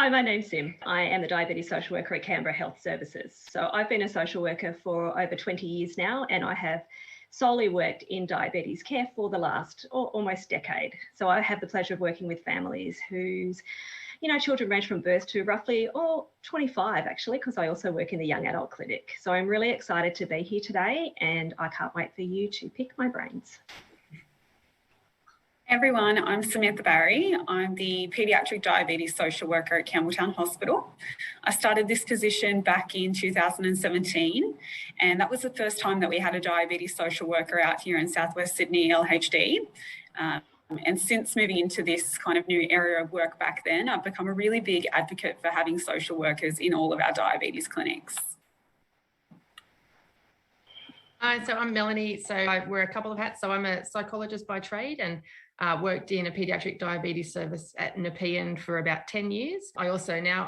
Hi, my name's Sim. I am the diabetes social worker at Canberra Health Services. So I've been a social worker for over 20 years now, and I have solely worked in diabetes care for the last almost decade. So I have the pleasure of working with families whose children range from birth to roughly 25 actually, because I also work in the young adult clinic. So I'm really excited to be here today, and I can't wait for you to pick my brains. Hey everyone, I'm Samantha Barry. I'm the paediatric diabetes social worker at Campbelltown Hospital. I started this position back in 2017, and that was the first time that we had a diabetes social worker out here in Southwest Sydney, LHD. And since moving into this kind of new area of work back then, I've become a really big advocate for having social workers in all of our diabetes clinics. Hi, so I'm Melanie. So I wear a couple of hats. So I'm a psychologist by trade and worked in a paediatric diabetes service at Nepean for about 10 years. I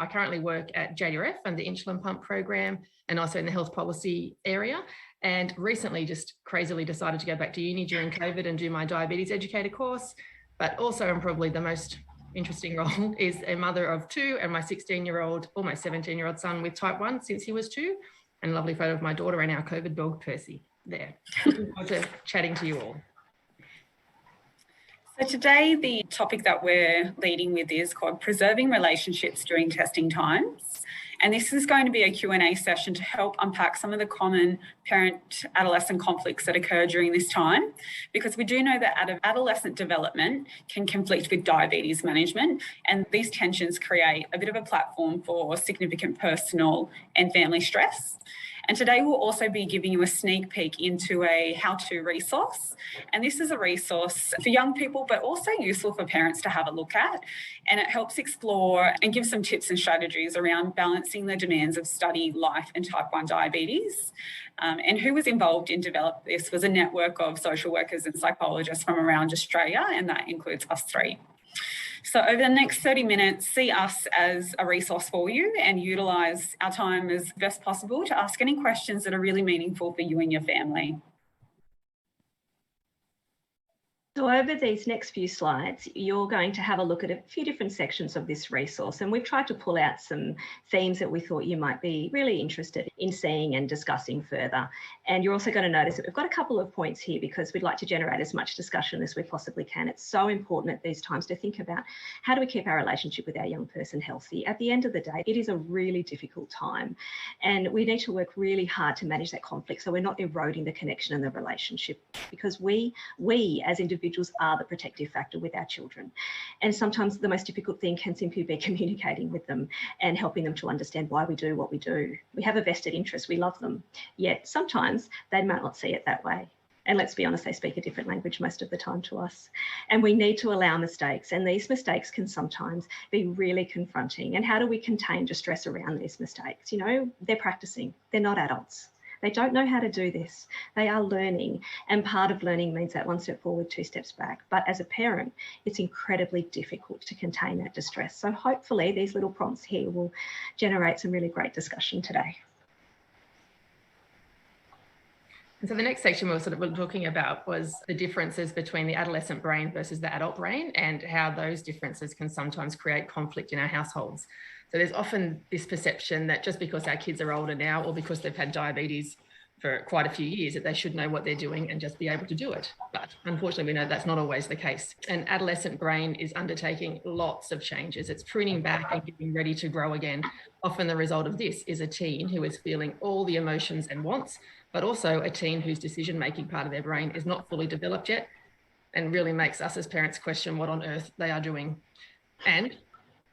currently work at JDRF and the insulin pump program, and also in the health policy area. And recently just crazily decided to go back to uni during COVID and do my diabetes educator course. But also, and probably the most interesting role, is a mother of two and my 16-year-old, almost 17-year-old son with type 1 since he was 2. And a lovely photo of my daughter and our COVID dog, Percy, there. Looking forward to chatting to you all. So today, the topic that we're leading with is called Preserving Relationships During Testing Times. And this is going to be a Q&A session to help unpack some of the common parent-adolescent conflicts that occur during this time, because we do know that adolescent development can conflict with diabetes management, and these tensions create a bit of a platform for significant personal and family stress. And today we'll also be giving you a sneak peek into a how-to resource. And this is a resource for young people, but also useful for parents to have a look at. And it helps explore and give some tips and strategies around balancing the demands of study, life, and type 1 diabetes. And who was involved in developing this was a network of social workers and psychologists from around Australia, and that includes us three. So over the next 30 minutes, see us as a resource for you and utilise our time as best possible to ask any questions that are really meaningful for you and your family. So over these next few slides, you're going to have a look at a few different sections of this resource, and we've tried to pull out some themes that we thought you might be really interested in seeing and discussing further. And you're also going to notice that we've got a couple of points here because we'd like to generate as much discussion as we possibly can. It's so important at these times to think about how do we keep our relationship with our young person healthy. At the end of the day, it is a really difficult time, and we need to work really hard to manage that conflict so we're not eroding the connection and the relationship, because we as individuals are the protective factor with our children. And sometimes the most difficult thing can simply be communicating with them and helping them to understand why we do what we do. We have a vested interest, we love them, yet sometimes they might not see it that way. And let's be honest, they speak a different language most of the time to us. And we need to allow mistakes, and these mistakes can sometimes be really confronting. And how do we contain distress around these mistakes? They're practicing, they're not adults. They don't know how to do this. They are learning, and part of learning means that one step forward, 2 steps back. But as a parent, it's incredibly difficult to contain that distress. So hopefully these little prompts here will generate some really great discussion today. And so the next section we were talking about was the differences between the adolescent brain versus the adult brain, and how those differences can sometimes create conflict in our households. So there's often this perception that just because our kids are older now, or because they've had diabetes for quite a few years, that they should know what they're doing and just be able to do it. But unfortunately, we know that's not always the case. An adolescent brain is undertaking lots of changes. It's pruning back and getting ready to grow again. Often the result of this is a teen who is feeling all the emotions and wants, but also a teen whose decision-making part of their brain is not fully developed yet, and really makes us as parents question what on earth they are doing. And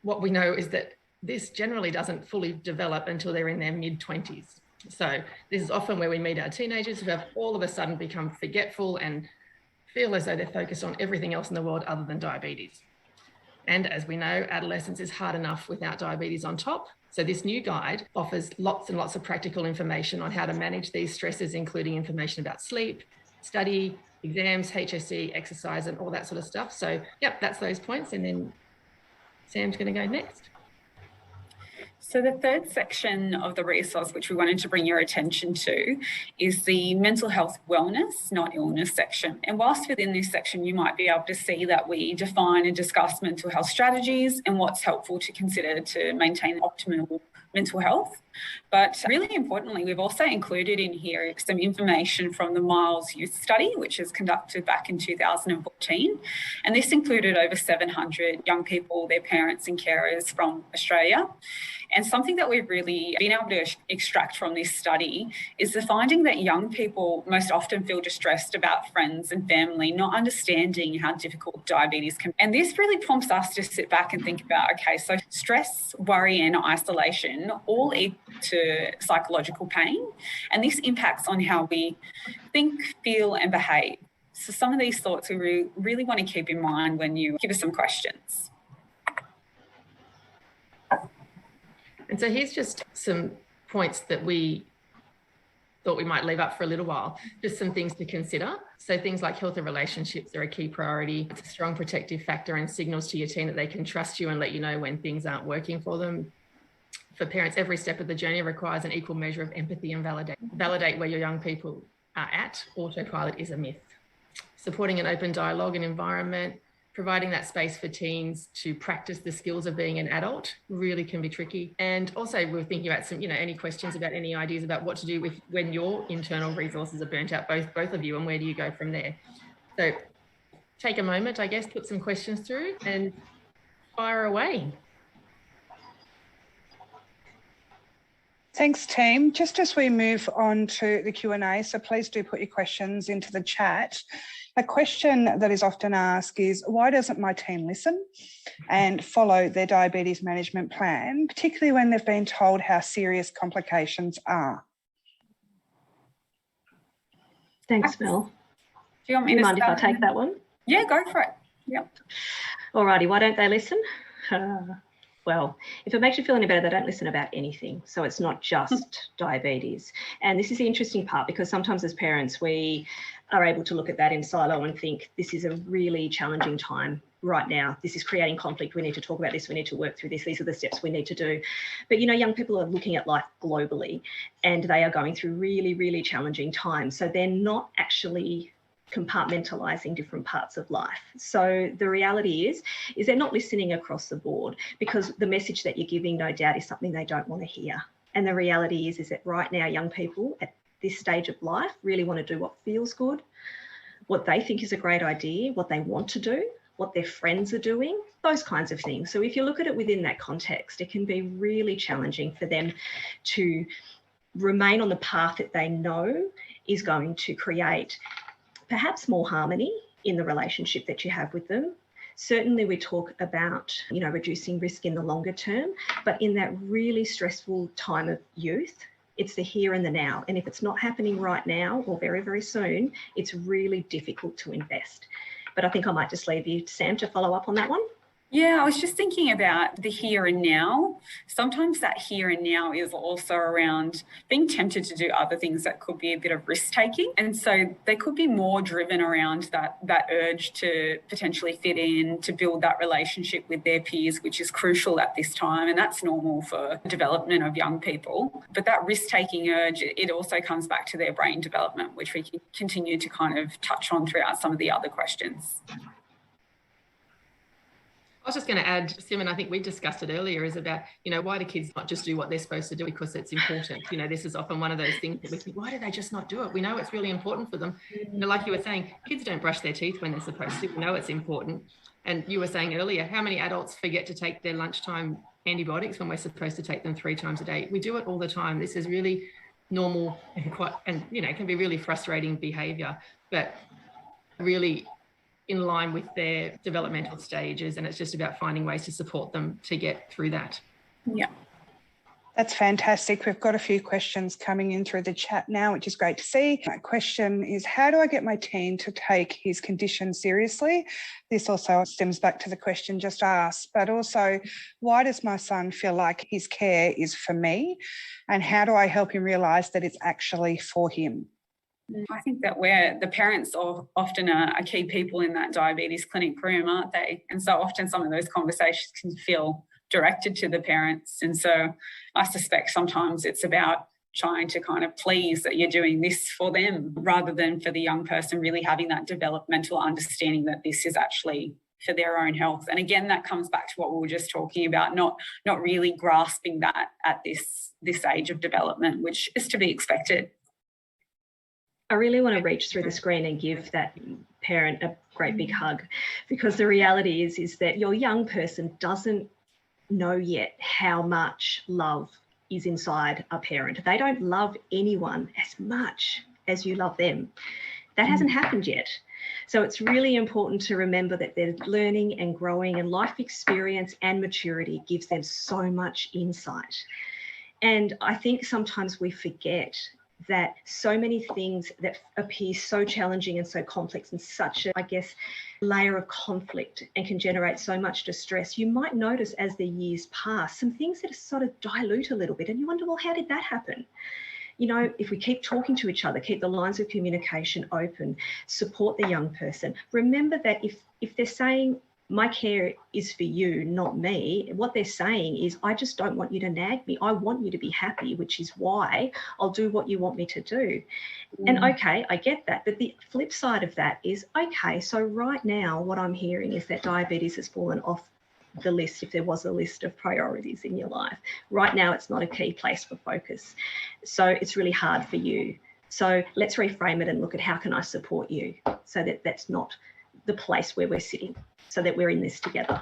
what we know is that this generally doesn't fully develop until they're in their mid-20s. So this is often where we meet our teenagers who have all of a sudden become forgetful and feel as though they're focused on everything else in the world other than diabetes. And as we know, adolescence is hard enough without diabetes on top. So this new guide offers lots and lots of practical information on how to manage these stresses, including information about sleep, study, exams, HSC, exercise, and all that sort of stuff. So, yep, that's those points. And then Sam's going to go next. So the third section of the resource, which we wanted to bring your attention to, is the mental health wellness, not illness section. And whilst within this section, you might be able to see that we define and discuss mental health strategies and what's helpful to consider to maintain optimal mental health. But really importantly, we've also included in here some information from the Miles Youth Study, which was conducted back in 2014. And this included over 700 young people, their parents and carers from Australia. And something that we've really been able to extract from this study is the finding that young people most often feel distressed about friends and family, not understanding how difficult diabetes can be. And this really prompts us to sit back and think about, okay, so stress, worry and isolation all lead to psychological pain. And this impacts on how we think, feel and behave. So some of these thoughts we really want to keep in mind when you give us some questions. And so here's just some points that we thought we might leave up for a little while, just some things to consider. So things like healthy relationships are a key priority. It's a strong protective factor and signals to your teen that they can trust you and let you know when things aren't working for them. For parents, every step of the journey requires an equal measure of empathy and validate where your young people are at. Autopilot is a myth. Supporting an open dialogue and environment, providing that space for teens to practice the skills of being an adult really can be tricky. And also we're thinking about some, any questions about any ideas about what to do with when your internal resources are burnt out, both of you, and where do you go from there? So take a moment, I guess, put some questions through and fire away. Thanks, team. Just as we move on to the Q&A, so please do put your questions into the chat. A question that is often asked is, why doesn't my teen listen and follow their diabetes management plan, particularly when they've been told how serious complications are? Thanks, Mel. Do you want me to mind if I take that one? Yeah, go for it. Yep. Alrighty, why don't they listen? Well, if it makes you feel any better, they don't listen about anything. So it's not just diabetes. And this is the interesting part, because sometimes as parents, we are able to look at that in silo and think this is a really challenging time right now. This is creating conflict. We need to talk about this. We need to work through this. These are the steps we need to do. But, young people are looking at life globally and they are going through really, really challenging times. So they're not actually compartmentalizing different parts of life. So the reality is they're not listening across the board, because the message that you're giving, no doubt, is something they don't want to hear. And the reality is that right now, young people at this stage of life really want to do what feels good, what they think is a great idea, what they want to do, what their friends are doing, those kinds of things. So if you look at it within that context, it can be really challenging for them to remain on the path that they know is going to create perhaps more harmony in the relationship that you have with them. Certainly we talk about, reducing risk in the longer term, but in that really stressful time of youth, it's the here and the now. And if it's not happening right now or very, very soon, it's really difficult to invest. But I think I might just leave you, Sam, to follow up on that one. Yeah, I was just thinking about the here and now. Sometimes that here and now is also around being tempted to do other things that could be a bit of risk taking. And so they could be more driven around that urge to potentially fit in, to build that relationship with their peers, which is crucial at this time. And that's normal for the development of young people. But that risk taking urge, it also comes back to their brain development, which we can continue to kind of touch on throughout some of the other questions. I was just going to add, Sim, and I think we discussed it earlier, is about, why do kids not just do what they're supposed to do because it's important? This is often one of those things that we think, why do they just not do it? We know it's really important for them. Like you were saying, kids don't brush their teeth when they're supposed to. We know it's important. And you were saying earlier, how many adults forget to take their lunchtime antibiotics when we're supposed to take them 3 times a day? We do it all the time. This is really normal and can be really frustrating behaviour, but really in line with their developmental stages, and it's just about finding ways to support them to get through that. Yeah. That's fantastic. We've got a few questions coming in through the chat now, which is great to see. My question is, how do I get my teen to take his condition seriously? This also stems back to the question just asked, but also, why does my son feel like his care is for me? And how do I help him realise that it's actually for him? I think that the parents often are key people in that diabetes clinic room, aren't they? And so often some of those conversations can feel directed to the parents. And so I suspect sometimes it's about trying to kind of please that you're doing this for them rather than for the young person really having that developmental understanding that this is actually for their own health. And again, that comes back to what we were just talking about, not really grasping that at this age of development, which is to be expected. I really want to reach through the screen and give that parent a great big hug, because the reality is that your young person doesn't know yet how much love is inside a parent. They don't love anyone as much as you love them. That hasn't happened yet. So it's really important to remember that they're learning and growing, and life experience and maturity gives them so much insight. And I think sometimes we forget that so many things that appear so challenging and so complex and such a, I guess, layer of conflict and can generate so much distress, you might notice as the years pass some things that sort of dilute a little bit, and you wonder, well, how did that happen? You know, if we keep talking to each other, keep the lines of communication open, support the young person. Remember that if they're saying, my care is for you, not me, what they're saying is, I just don't want you to nag me. I want you to be happy, which is why I'll do what you want me to do. And okay, I get that. But the flip side of that is, okay, so right now what I'm hearing is that diabetes has fallen off the list, if there was a list of priorities in your life. Right now, it's not a key place for focus. So it's really hard for you. So let's reframe it and look at how can I support you so that that's not the place where we're sitting, so that we're in this together.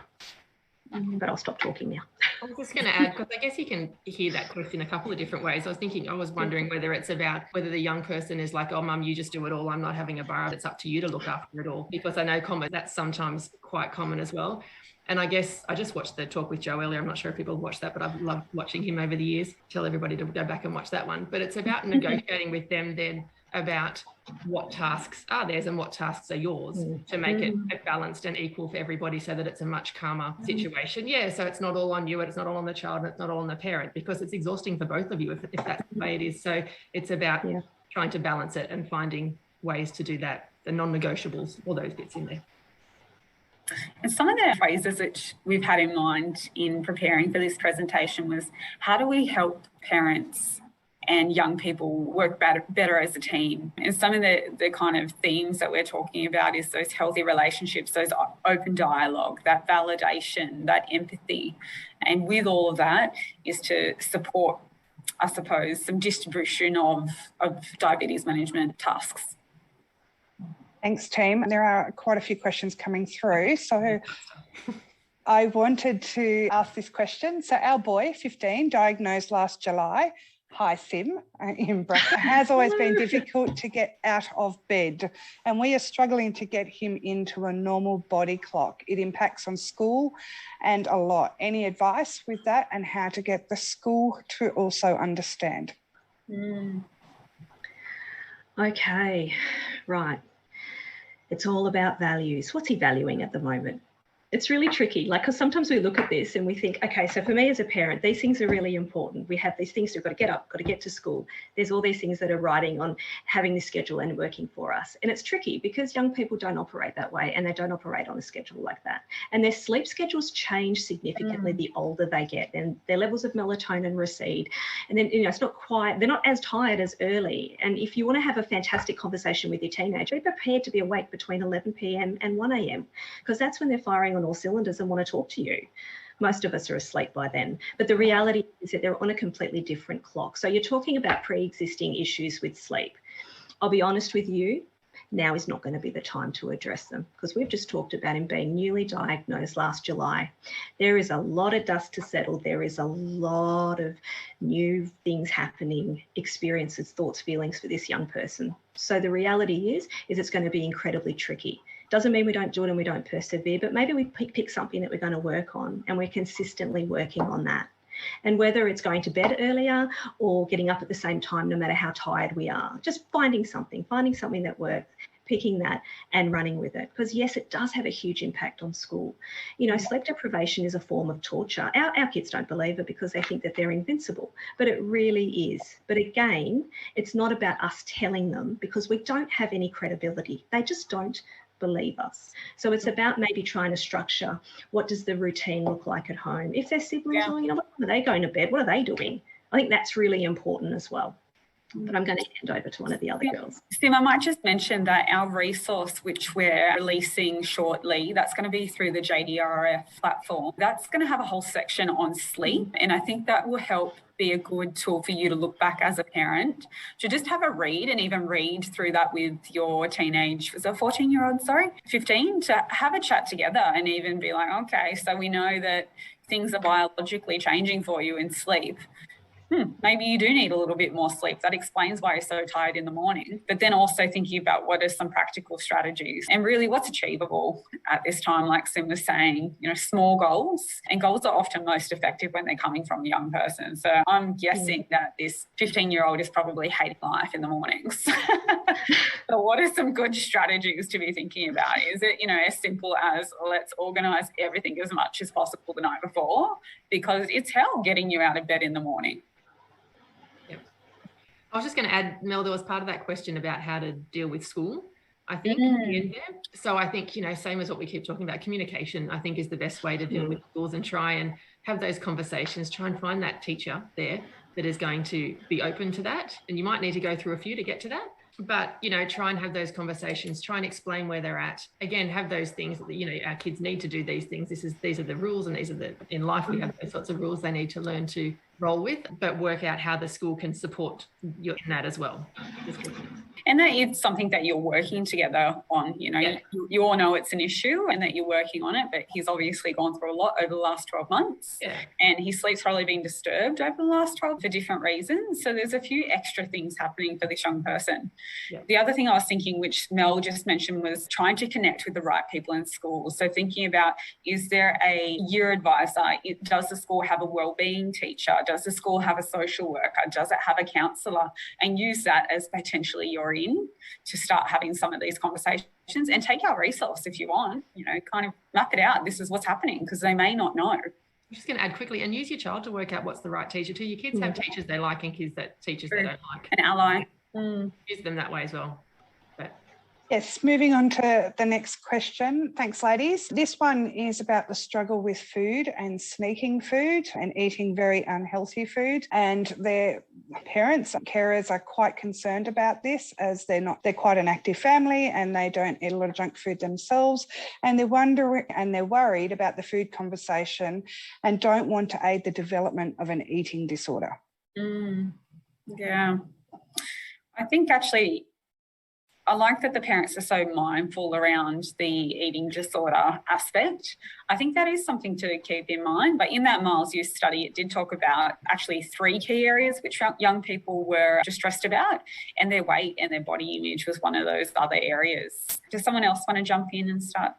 But I'll stop talking now. I was just going to add, because I guess you can hear that question a couple of different ways. I was wondering whether it's about whether the young person is like, oh, mum, you just do it all. I'm not having a bar. It's up to you to look after it all. Because I know that's sometimes quite common as well. And I guess I just watched the talk with Joe earlier. I'm not sure if people watched that, but I've loved watching him over the years. Tell everybody to go back and watch that one. But it's about negotiating with them then about what tasks are theirs and what tasks are yours to make it balanced and equal for everybody, so that it's a much calmer situation. Yeah, so it's not all on you and it's not all on the child and it's not all on the parent, because it's exhausting for both of you if that's the way it is. So it's about trying to balance it and finding ways to do that, the non-negotiables, all those bits in there. And some of the phrases that we've had in mind in preparing for this presentation was, how do we help parents and young people work better as a team? And some of the kind of themes that we're talking about is those healthy relationships, those open dialogue, that validation, that empathy. And with all of that is to support, I suppose, some distribution of diabetes management tasks. Thanks, team. There are quite a few questions coming through. So I wanted to ask this question. So our boy, 15, diagnosed last July, hi Sim, in bracket, has always been difficult to get out of bed, and we are struggling to get him into a normal body clock. It impacts on school and a lot. Any advice with that, and how to get the school to also understand? Okay, right. It's all about values. What's he valuing at the moment? It's really tricky, because sometimes we look at this and we think, okay, so for me as a parent, these things are really important. We have these things, we've got to get up, got to get to school. There's all these things that are riding on having this schedule and working for us. And it's tricky because young people don't operate that way, and they don't operate on a schedule like that. And their sleep schedules change significantly the older they get, and their levels of melatonin recede. And then, it's not quite, they're not as tired as early. And if you want to have a fantastic conversation with your teenager, be prepared to be awake between 11 p.m. and 1 a.m. because that's when they're firing on all cylinders and want to talk to you. Most of us are asleep by then. But the reality is that they're on a completely different clock. So you're talking about pre-existing issues with sleep. I'll be honest with you, now is not going to be the time to address them, because we've just talked about him being newly diagnosed last July. There is a lot of dust to settle. There is a lot of new things happening, experiences, thoughts, feelings for this young person. So the reality is it's going to be incredibly tricky. Doesn't mean we don't do it and we don't persevere, but maybe we pick something that we're going to work on, and we're consistently working on that. And whether it's going to bed earlier or getting up at the same time, no matter how tired we are, just finding something that works, picking that and running with it. Because yes, it does have a huge impact on school. Sleep deprivation is a form of torture. Our kids don't believe it because they think that they're invincible, but it really is. But again, it's not about us telling them, because we don't have any credibility. They just don't believe us. So it's about maybe trying to structure, what does the routine look like at home? If their siblings, or, what are they going to bed? What are they doing? I think that's really important as well. But I'm going to hand over to one of the other girls. Sim, I might just mention that our resource, which we're releasing shortly, that's going to be through the JDRF platform. That's going to have a whole section on sleep. And I think that will help be a good tool for you to look back as a parent, to just have a read and even read through that with your teenage, was it a 14-year-old, 15, to have a chat together and even be like, okay, so we know that things are biologically changing for you in sleep. Maybe you do need a little bit more sleep. That explains why you're so tired in the morning. But then also thinking about what are some practical strategies and really what's achievable at this time, like Sim was saying, small goals. And goals are often most effective when they're coming from a young person. So I'm guessing that this 15-year-old is probably hating life in the mornings. So what are some good strategies to be thinking about? Is it, as simple as let's organise everything as much as possible the night before? Because it's hell getting you out of bed in the morning. I was just going to add, Mel, there was part of that question about how to deal with school, I think. So I think, same as what we keep talking about, communication, I think, is the best way to deal with schools, and try and have those conversations, try and find that teacher there that is going to be open to that. And you might need to go through a few to get to that. But, try and have those conversations, try and explain where they're at. Again, have those things that, our kids need to do these things. These are the rules, and in life we have those sorts of rules they need to learn to roll with, but work out how the school can support you in that as well. And that is something that you're working together on, you all know it's an issue and that you're working on it, but he's obviously gone through a lot over the last 12 months and his sleep's probably been disturbed over the last 12 for different reasons. So there's a few extra things happening for this young person. The other thing I was thinking, which Mel just mentioned, was trying to connect with the right people in school. So thinking about, is there a year advisor? Does the school have a wellbeing teacher? Does the school have a social worker? Does it have a counsellor? And use that as potentially your in to start having some of these conversations, and take our resource if you want, kind of map it out. This is what's happening, because they may not know. I'm just going to add quickly, and use your child to work out what's the right teacher too. Your kids have teachers they like and teachers they don't like. An ally. Use them that way as well. Yes, moving on to the next question. Thanks, ladies. This one is about the struggle with food and sneaking food and eating very unhealthy food. And their parents and carers are quite concerned about this, as they're quite an active family and they don't eat a lot of junk food themselves. And they're worried about the food conversation and don't want to aid the development of an eating disorder. Yeah. I think actually, I like that the parents are so mindful around the eating disorder aspect. I think that is something to keep in mind. But in that Miles Youth study, it did talk about actually 3 key areas which young people were distressed about, and their weight and their body image was one of those other areas. Does someone else want to jump in and start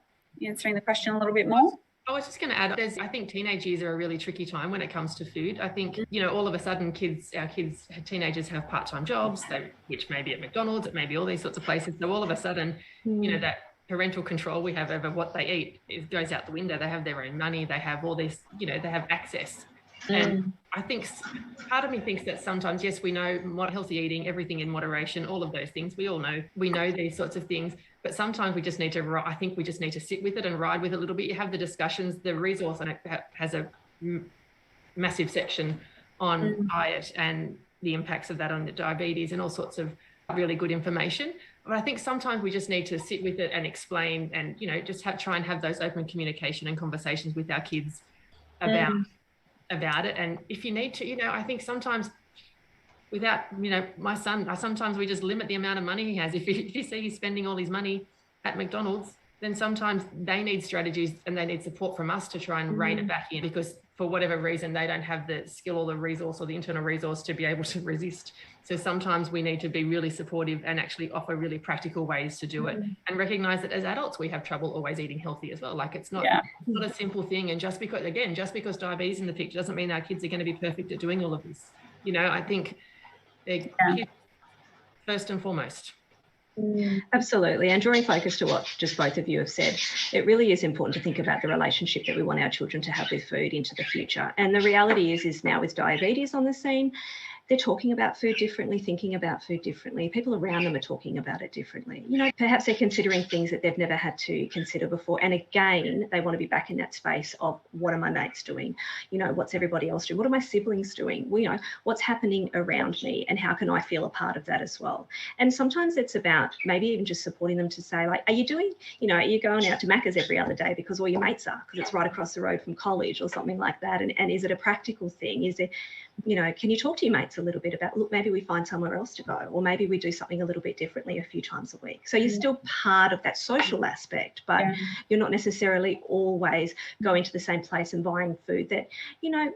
answering the question a little bit more? I was just going to add, I think teenage years are a really tricky time when it comes to food. I think, all of a sudden teenagers have part-time jobs, which may be at McDonald's, it may be all these sorts of places. So all of a sudden, that parental control we have over what they eat, it goes out the window. They have their own money. They have all this, they have access. And I think part of me thinks that sometimes, yes, we know healthy eating, everything in moderation, all of those things. We all know, we know these sorts of things, but sometimes we just need to sit with it and ride with it a little bit. You have the discussions, the resource on it has a massive section on diet and the impacts of that on the diabetes and all sorts of really good information. But I think sometimes we just need to sit with it and explain and, just try and have those open communication and conversations with our kids about it. And if you need to, I think sometimes without, my son, sometimes we just limit the amount of money he has. If you see he's spending all his money at McDonald's, then sometimes they need strategies and they need support from us to try and rein it back in, because for whatever reason, they don't have the skill or the resource or the internal resource to be able to resist. So sometimes we need to be really supportive and actually offer really practical ways to do it, and recognize that as adults, we have trouble always eating healthy as well. Like it's not a simple thing. And just because diabetes is in the picture doesn't mean our kids are going to be perfect at doing all of this. I think they're kids first and foremost. Absolutely. And drawing focus to what just both of you have said, it really is important to think about the relationship that we want our children to have with food into the future. And the reality is now with diabetes on the scene, they're talking about food differently, thinking about food differently. People around them are talking about it differently. You know, perhaps they're considering things that they've never had to consider before. And again, they want to be back in that space of, what are my mates doing? You know, what's everybody else doing? What are my siblings doing? Well, you know, what's happening around me and how can I feel a part of that as well? And sometimes it's about maybe even just supporting them to say, like, are you doing, you know, are you going out to Macca's every other day because all your mates are, because it's right across the road from college or something like that? And is it a practical thing? Is it, you know, can you talk to your mates a little bit about, look, maybe we find somewhere else to go, or maybe we do something a little bit differently a few times a week. So you're still part of that social aspect, but you're not necessarily always going to the same place and buying food that, you know,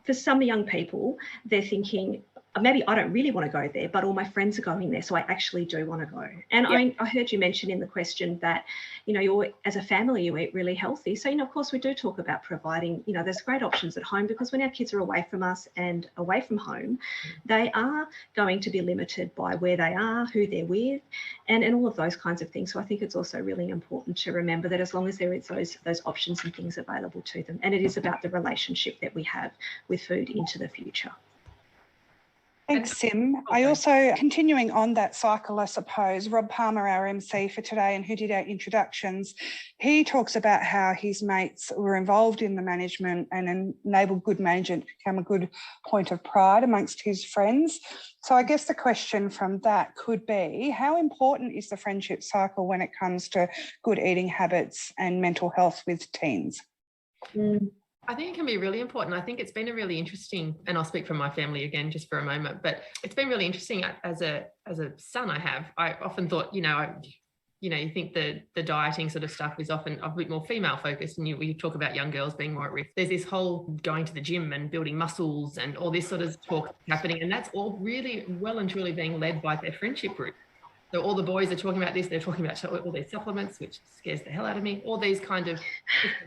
for some young people, they're thinking, maybe I don't really want to go there, but all my friends are going there, so I actually do want to go. And I heard you mention in the question that, you know, you're, as a family, you eat really healthy. So, you know, of course, we do talk about providing, you know, there's great options at home, because when our kids are away from us and away from home, they are going to be limited by where they are, who they're with, and all of those kinds of things. So I think it's also really important to remember that as long as there is those options and things available to them, and it is about the relationship that we have with food into the future. Thanks, Sim. I also, continuing on that cycle, I suppose, Rob Palmer, our MC for today and who did our introductions, he talks about how his mates were involved in the management and enabled good management to become a good point of pride amongst his friends. So I guess the question from that could be, how important is the friendship cycle when it comes to good eating habits and mental health with teens? I think it can be really important. I think it's been a really interesting, and I'll speak from my family again just for a moment, but it's been really interesting as a son I often thought, you think the dieting sort of stuff is often a bit more female focused, and we talk about young girls being more at risk. There's this whole going to the gym and building muscles and all this sort of talk happening, and that's all really well and truly being led by their friendship group. So all the boys are talking about this, they're talking about all these supplements, which scares the hell out of me, all these kind of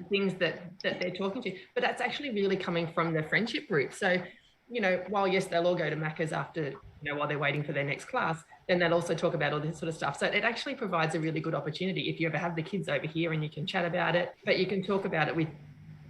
things that they're talking to. But that's actually really coming from the friendship group. So, you know, while yes, they'll all go to Macca's after, you know, while they're waiting for their next class, then they'll also talk about all this sort of stuff. So it actually provides a really good opportunity if you ever have the kids over here and you can chat about it, but you can talk about it with,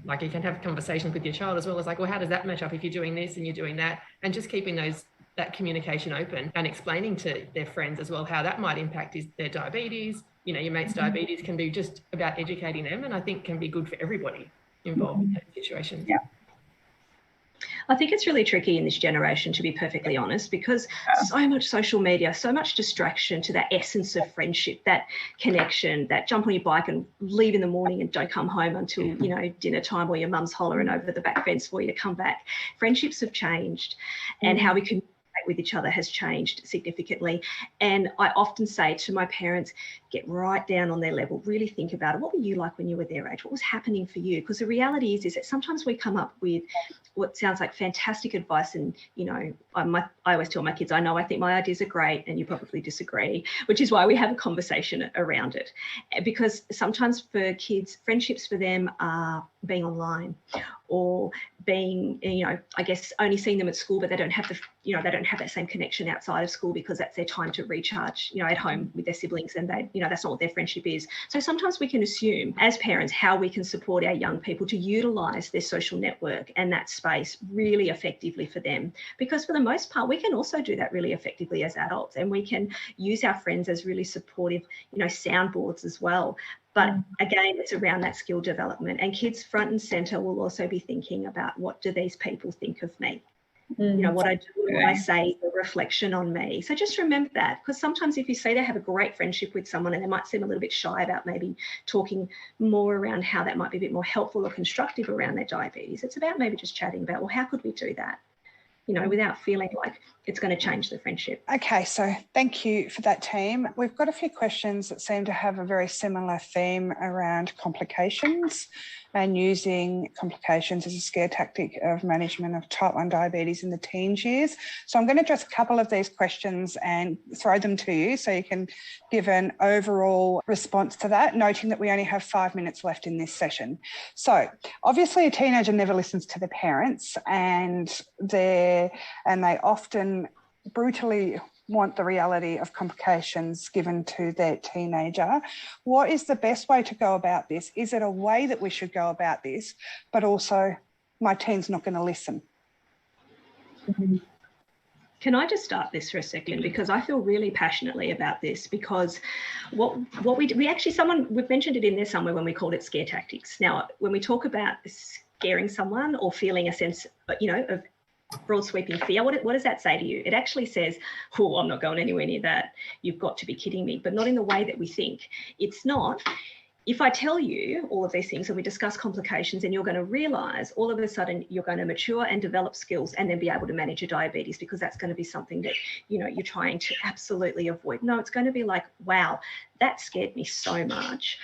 like, you can have conversations with your child as well as like, well, how does that match up if you're doing this and you're doing that? And just keeping that communication open and explaining to their friends as well how that might impact their diabetes. You know, your mate's diabetes can be just about educating them, and I think can be good for everybody involved in that situation. Yeah. I think it's really tricky in this generation, to be perfectly honest, because so much social media, so much distraction to that essence of friendship, that connection, that jump on your bike and leave in the morning and don't come home until, you know, dinner time, or your mum's hollering over the back fence for you to come back. Friendships have changed, and how we communicate with each other has changed significantly. And I often say to my parents, get right down on their level, really think about it. What were you like when you were their age? What was happening for you? Because the reality is that sometimes we come up with what sounds like fantastic advice, and, you know, I always tell my kids, I think my ideas are great and you probably disagree, which is why we have a conversation around it. Because sometimes for kids, friendships for them are being online, or being, you know, I guess only seeing them at school, but they don't have that same connection outside of school, because that's their time to recharge, you know, at home with their siblings, and they, you know, that's not what their friendship is. So sometimes we can assume as parents how we can support our young people to utilize their social network and that space really effectively for them, because for the most part we can also do that really effectively as adults, and we can use our friends as really supportive, you know, soundboards as well. But again, it's around that skill development, and kids front and center will also be thinking about, what do these people think of me? You know, what I do and what I say, the reflection on me. So just remember that, because sometimes if you say they have a great friendship with someone and they might seem a little bit shy about maybe talking more around how that might be a bit more helpful or constructive around their diabetes, it's about maybe just chatting about, well, how could we do that? You know, without feeling like it's going to change the friendship. Okay, so thank you for that, team. We've got a few questions that seem to have a very similar theme around complications and using complications as a scare tactic of management of type 1 diabetes in the teens years. So I'm going to address a couple of these questions and throw them to you so you can give an overall response to that, noting that we only have 5 minutes left in this session. So obviously a teenager never listens to their parents, and they often brutally want the reality of complications given to their teenager. What is the best way to go about this? Is it a way that we should go about this, but also my teen's not going to listen? Can I just start this for a second? Because I feel really passionately about this, because what we actually, we've mentioned it in there somewhere when we called it scare tactics. Now, when we talk about scaring someone or feeling a sense, of broad sweeping fear, what does that say to you? It actually says, oh, I'm not going anywhere near that. You've got to be kidding me, but not in the way that we think. It's not. If I tell you all of these things and we discuss complications, and you're going to realise all of a sudden you're going to mature and develop skills and then be able to manage your diabetes, because that's going to be something that, you're trying to absolutely avoid. No, it's going to be like, wow, that scared me so much.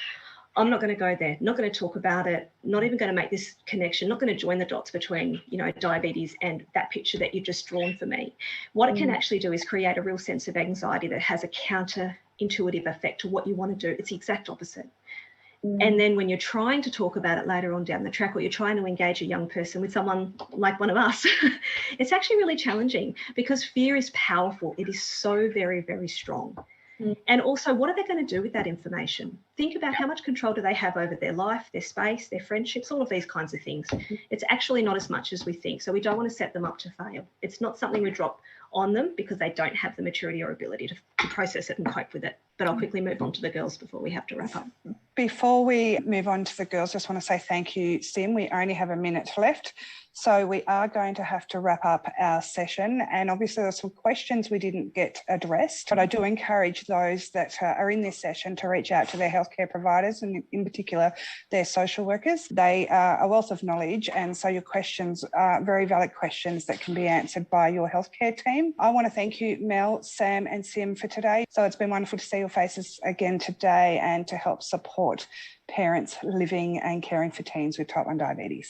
I'm not going to go there, not going to talk about it, not even going to make this connection, not going to join the dots between, diabetes and that picture that you've just drawn for me. What it can actually do is create a real sense of anxiety that has a counterintuitive effect to what you want to do. It's the exact opposite. And then when you're trying to talk about it later on down the track, or you're trying to engage a young person with someone like one of us, it's actually really challenging, because fear is powerful. It is so very, very strong. And also, what are they going to do with that information? Think about how much control do they have over their life, their space, their friendships, all of these kinds of things. It's actually not as much as we think. So we don't want to set them up to fail. It's not something we drop on them because they don't have the maturity or ability to process it and cope with it. But I'll quickly move on to the girls before we have to wrap up. Before we move on to the girls, just want to say thank you, Sim. We only have a minute left, so we are going to have to wrap up our session. And obviously there's some questions we didn't get addressed, but I do encourage those that are in this session to reach out to their healthcare providers, and in particular their social workers. They are a wealth of knowledge, and so your questions are very valid questions that can be answered by your healthcare team. I want to thank you, Mel, Sam and Sim, for today. So it's been wonderful to see your faces again today and to help support parents living and caring for teens with type 1 diabetes.